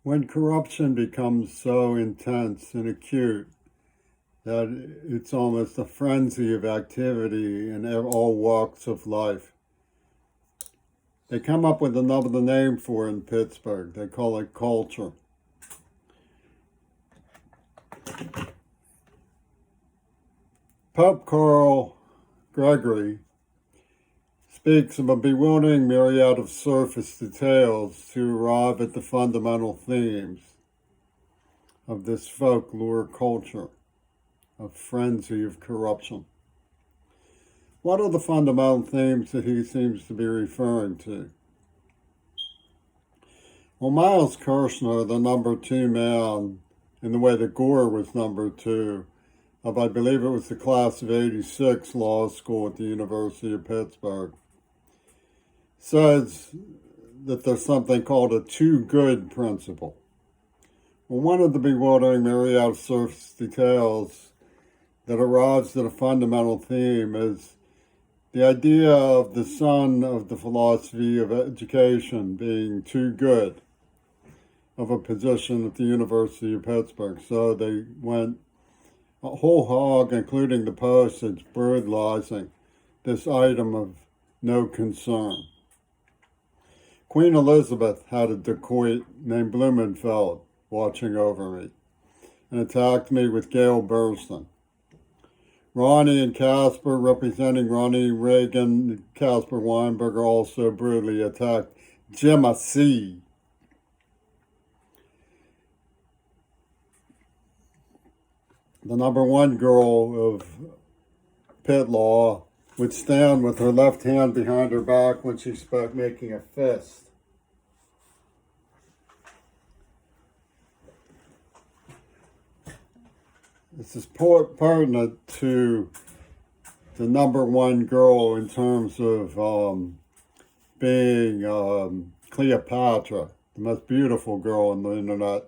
When corruption becomes so intense and acute that it's almost a frenzy of activity in all walks of life, they come up with another name for it in Pittsburgh. They call it culture. Pope Carl Gregory speaks of a bewildering myriad of surface details to arrive at the fundamental themes of this folklore culture, a frenzy of corruption. What are the fundamental themes that he seems to be referring to? Well, Miles Kirshner, the number two man, in the way that Gore was number two, of I believe it was the class of '86 law school at the University of Pittsburgh, says that there's something called a too good principle. Well, one of the bewildering myriad of surface details that arrives at a fundamental theme is the idea of the son of the philosophy of education being too good of a position at the University of Pittsburgh. So they went a whole hog, including the postage, brutalizing this item of no concern. Queen Elizabeth had a dacoit named Blumenfeld watching over me and attacked me with Gail Burston. Ronnie and Casper, representing Ronnie Reagan and Casper Weinberger, also brutally attacked Gemma C. The number one girl of Pitt Law would stand with her left hand behind her back when she spoke, making a fist. This is pertinent to the number one girl in terms of being Cleopatra, the most beautiful girl on the internet.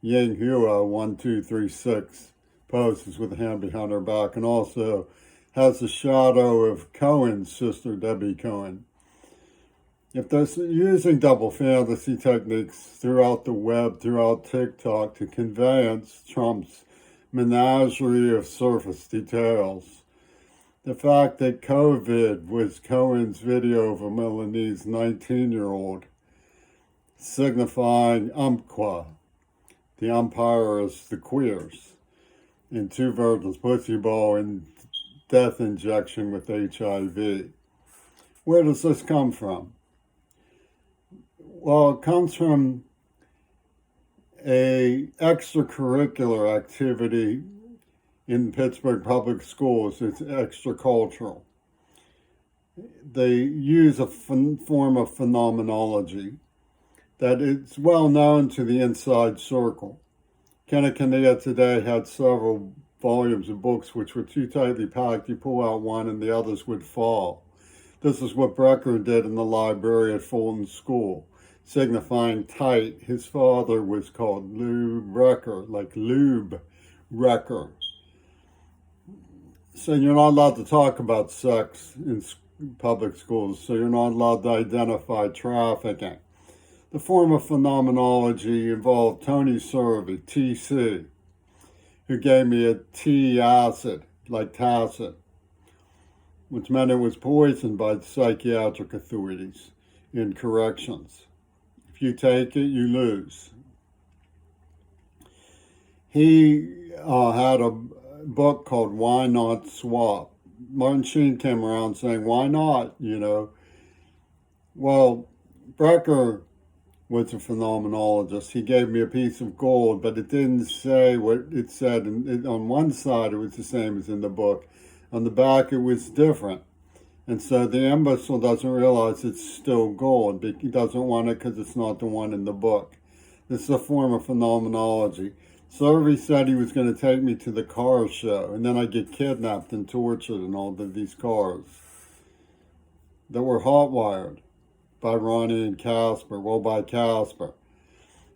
Ying Hua 1236 poses with a hand behind her back, and also has the shadow of Cohen's sister, Debbie Cohen. If they're using double fantasy techniques throughout the web, throughout TikTok, to conveyance Trump's menagerie of surface details, the fact that COVID was Cohen's video of a Milanese 19-year-old signifying Umpqua, the umpire is the queers, in two versions, pussy ball and death injection with HIV. Where does this come from? Well, it comes from a extracurricular activity in Pittsburgh public schools. It's extracultural. They use a form of phenomenology that is well known to the inside circle. Kennekanea today had several volumes of books which were too tightly packed. You pull out one and the others would fall. This is what Brecker did in the library at Fulton School, signifying tight. His father was called Lube Brecker, like Lube Brecker. So you're not allowed to talk about sex in public schools, so you're not allowed to identify trafficking. The form of phenomenology involved Tony Servey, TC, who gave me a T acid, like tacit, which meant it was poisoned by the psychiatric authorities in corrections. If you take it, you lose. He had a book called Why Not Swap. Martin Sheen came around saying, why not, Well, Brecker was a phenomenologist. He gave me a piece of gold, but it didn't say what it said. And on one side, it was the same as in the book. On the back, it was different. And so the imbecile doesn't realize it's still gold. He doesn't want it because it's not the one in the book. This is a form of phenomenology. Survey said he was going to take me to the car show, and then I'd get kidnapped and tortured in all of these cars that were hot-wired by Ronnie and Casper, by Casper.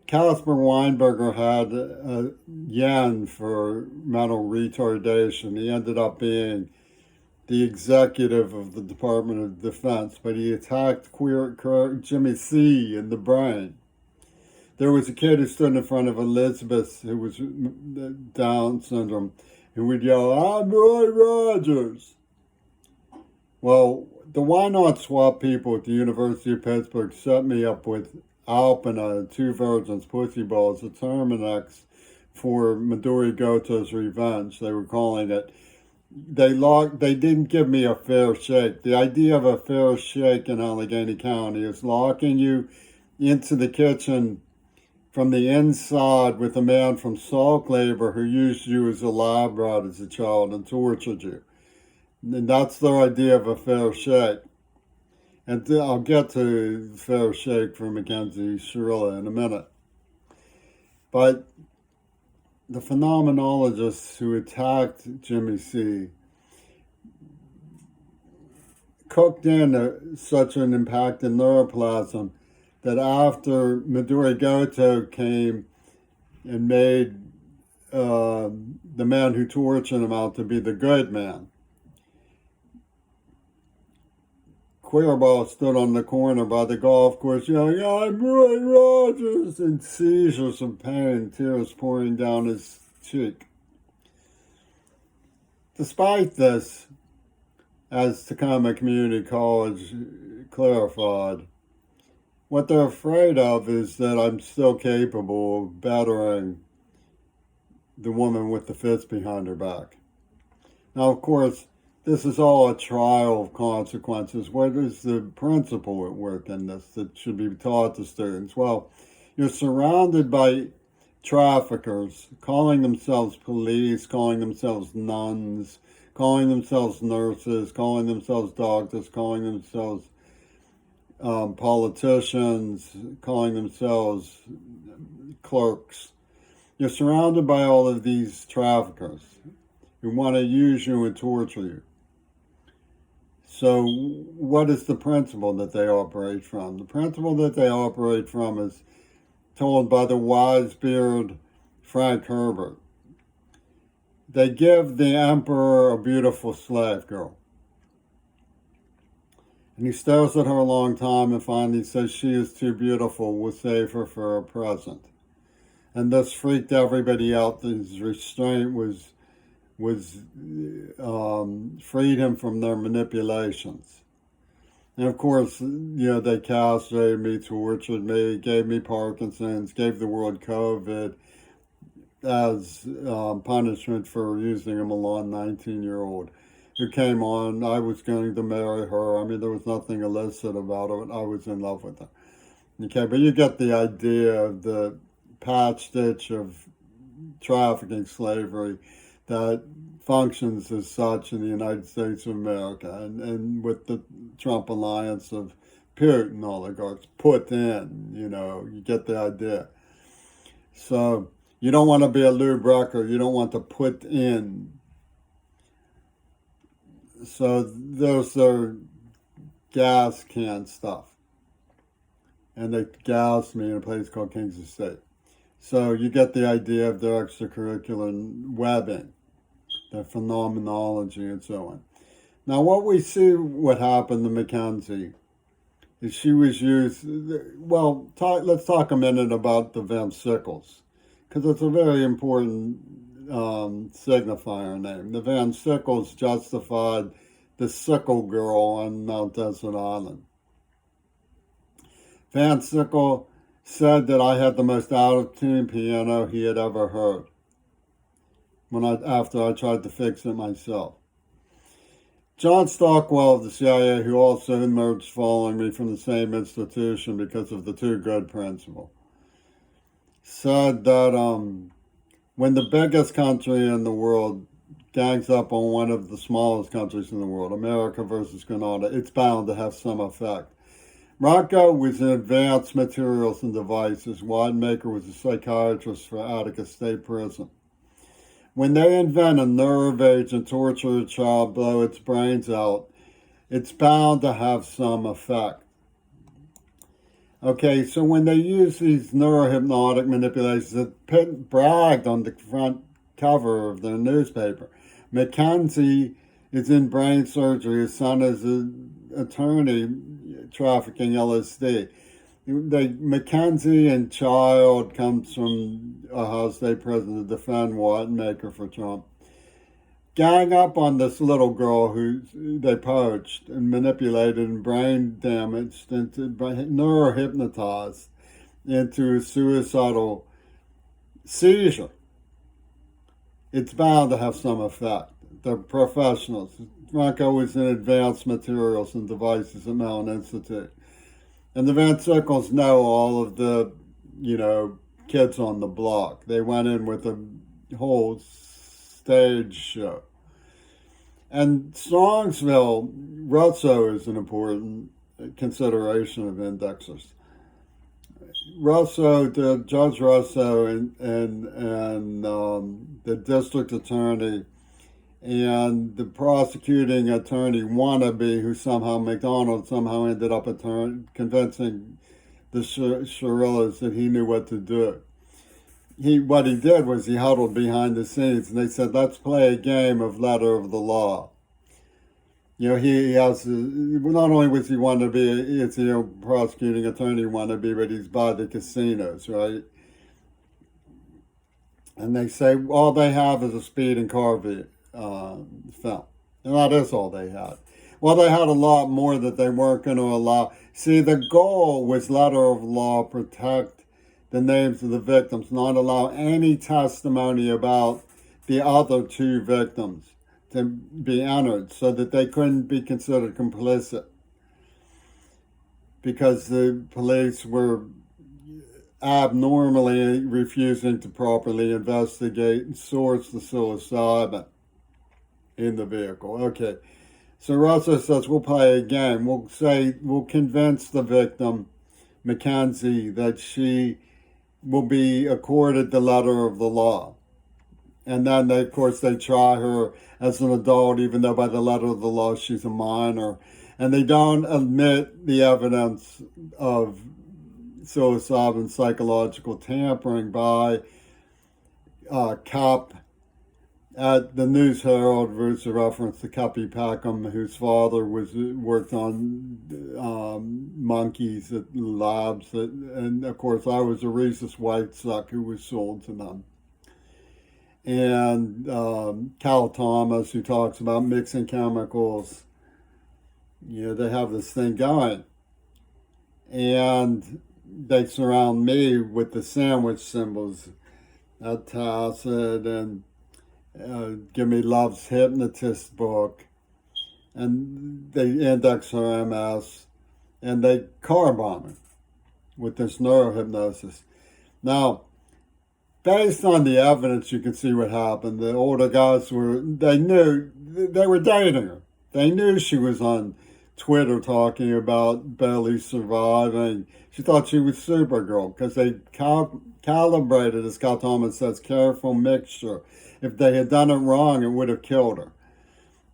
Casper Weinberger had a yen for mental retardation. He ended up being the executive of the Department of Defense, but he attacked queer Jimmy C in the brain. there was a kid who stood in front of Elizabeth who was Down syndrome who would yell, "I'm Roy Rogers." Well, the Why Not Swap people at the University of Pittsburgh set me up with Alpina, Two Virgins, Pussy Balls, a Terminex for Midori Goto's Revenge, they were calling it. They didn't give me a fair shake. The idea of a fair shake in Allegheny County is locking you into the kitchen from the inside with a man from Salt Labor who used you as a lab rat as a child and tortured you. And that's their idea of a fair shake. And I'll get to fair shake for Mackenzie Shirilla in a minute. But the phenomenologists who attacked Jimmy C cooked in such an impact in neuroplasm that after Midori Goto came and made the man who tortured him out to be the good man, Queerball stood on the corner by the golf course yelling, "I'm Roy Rogers," in seizures of pain, tears pouring down his cheek. Despite this, as Tacoma Community College clarified, what they're afraid of is that I'm still capable of bettering the woman with the fist behind her back. Now, of course, this is all a trial of consequences. What is the principle at work in this that should be taught to students? Well, you're surrounded by traffickers calling themselves police, calling themselves nuns, calling themselves nurses, calling themselves doctors, calling themselves politicians, calling themselves clerks. You're surrounded by all of these traffickers who want to use you and torture you. So what is the principle that they operate from? The principle that they operate from is told by the wise-beard Frank Herbert. They give the emperor a beautiful slave girl. And he stares at her a long time and finally says, "She is too beautiful, we'll save her for a present." And this freaked everybody out. His restraint freed him from their manipulations. And of course, they castrated me, tortured me, gave me Parkinson's, gave the world COVID as punishment for using a Milan 19-year-old who came on. I was going to marry her. I mean, there was nothing illicit about it. I was in love with her. Okay, but you get the idea of the patch stitch of trafficking slavery that functions as such in the United States of America, and with the Trump alliance of Putin oligarchs put in, you get the idea. So you don't want to be a Lou Brecker. You don't want to put in. So there's their gas can stuff. And they gassed me in a place called Kings Estate. So you get the idea of their extracurricular webbing, their phenomenology, and so on. Now, what happened to Mackenzie is she was used. Well, let's talk a minute about the Van Sickles, because it's a very important signifier name. The Van Sickles justified the sickle girl on Mount Desert Island. Van Sickle said that I had the most out-of-tune piano he had ever heard after I tried to fix it myself. John Stockwell of the CIA, who also emerged following me from the same institution because of the two good principle, said that when the biggest country in the world gangs up on one of the smallest countries in the world, America versus Grenada, it's bound to have some effect. Rocco was in advanced materials and devices. Wademaker was a psychiatrist for Attica State Prison. When they invent a nerve agent, torture a child, blow its brains out, it's bound to have some effect. Okay, so when they use these neurohypnotic manipulations, Pitt bragged on the front cover of their newspaper. Mackenzie is in brain surgery. His son is an attorney trafficking LSD. Mackenzie and Child comes from Ohio State prison to defend Wattenmaker for Trump. Gang up on this little girl who they poached and manipulated and brain damaged into neurohypnotized into a suicidal seizure. It's bound to have some effect. They're professionals. Franco was in advanced materials and devices at Mellon Institute. And the Van Sickles know all of the, kids on the block. They went in with a whole stage show. And Strongsville, Russo is an important consideration of indexers. Judge Russo and the district attorney and the prosecuting attorney wannabe, who McDonald somehow ended up convincing the Shirillas that he knew what to do. What he did was he huddled behind the scenes, and they said, "Let's play a game of letter of the law." He has, not only was he wannabe, it's prosecuting attorney wannabe, but he's by the casinos, right? And they say all they have is a speed and car film. And that is all they had. Well, they had a lot more that they weren't going to allow. See, the goal was letter of law, protect the names of the victims, not allow any testimony about the other two victims to be entered so that they couldn't be considered complicit, because the police were abnormally refusing to properly investigate and source the psilocybin in the vehicle. Okay, so Russell says, we'll play a game. We'll convince the victim, Mackenzie, that she will be accorded the letter of the law. And then, of course, they try her as an adult, even though by the letter of the law she's a minor. And they don't admit the evidence of psilocybin psychological tampering by Cup. At the News Herald, there's a reference to Cuppy Peckham, whose father worked on monkeys at labs. And, of course, I was a rhesus white suck who was sold to them. And Cal Thomas, who talks about mixing chemicals. They have this thing going. And they surround me with the sandwich symbols at Tacit and give me Love's Hypnotist book. And they index her MS. And they car bomb her with this neurohypnosis. Now, based on the evidence, you can see what happened. The older guys they were dating her. They knew she was on Twitter talking about barely surviving. She thought she was Supergirl because they calibrated, as Cal Thomas says, careful mixture. If they had done it wrong, it would have killed her.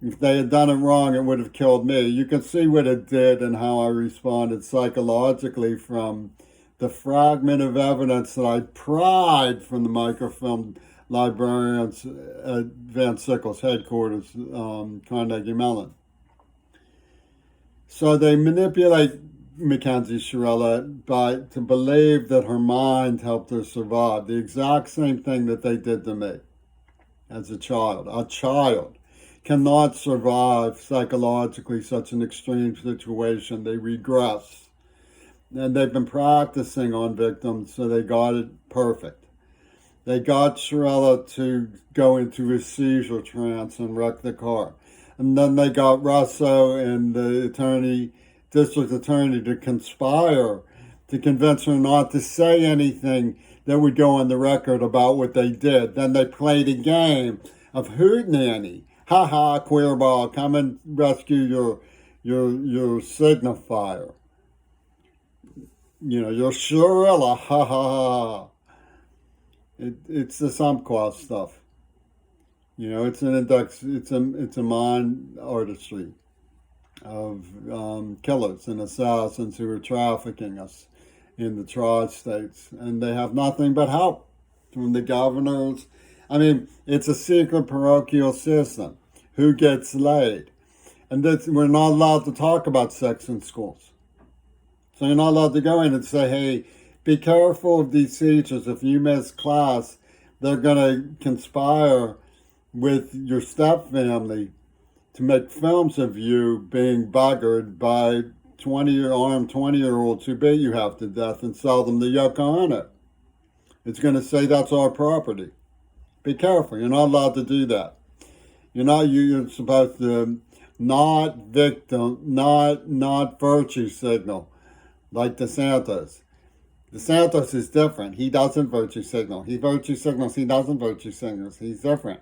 If they had done it wrong, it would have killed me. You can see what it did and how I responded psychologically from the fragment of evidence that I pried from the microfilm librarians at Van Sickles headquarters, Carnegie Mellon. So they manipulate Mackenzie Shirilla to believe that her mind helped her survive. The exact same thing that they did to me as a child. A child cannot survive psychologically such an extreme situation. They regress. And they've been practicing on victims, so they got it perfect. They got Shirilla to go into a seizure trance and wreck the car. And then they got Russo and the district attorney to conspire to convince her not to say anything that would go on the record about what they did. Then they played a game of hootenanny. Ha ha, queerball, come and rescue your signifier. Your Shirilla, ha ha ha. It's the Sumquat stuff. It's an index. It's a mind artistry of killers and assassins who are trafficking us in the tri-states, and they have nothing but help from the governors. I mean, it's a secret parochial system. Who gets laid? And we're not allowed to talk about sex in schools. So you're not allowed to go in and say, hey, be careful of these teachers. If you miss class, they're going to conspire with your stepfamily to make films of you being buggered by 20-year-olds who beat you half to death and sell them to Yoko Ono. It's going to say that's our property. Be careful. You're not allowed to do that. You're supposed to not victim, not virtue signal like DeSantis. DeSantis is different. He doesn't virtue signal. He virtue signals. He doesn't virtue signals. He's different.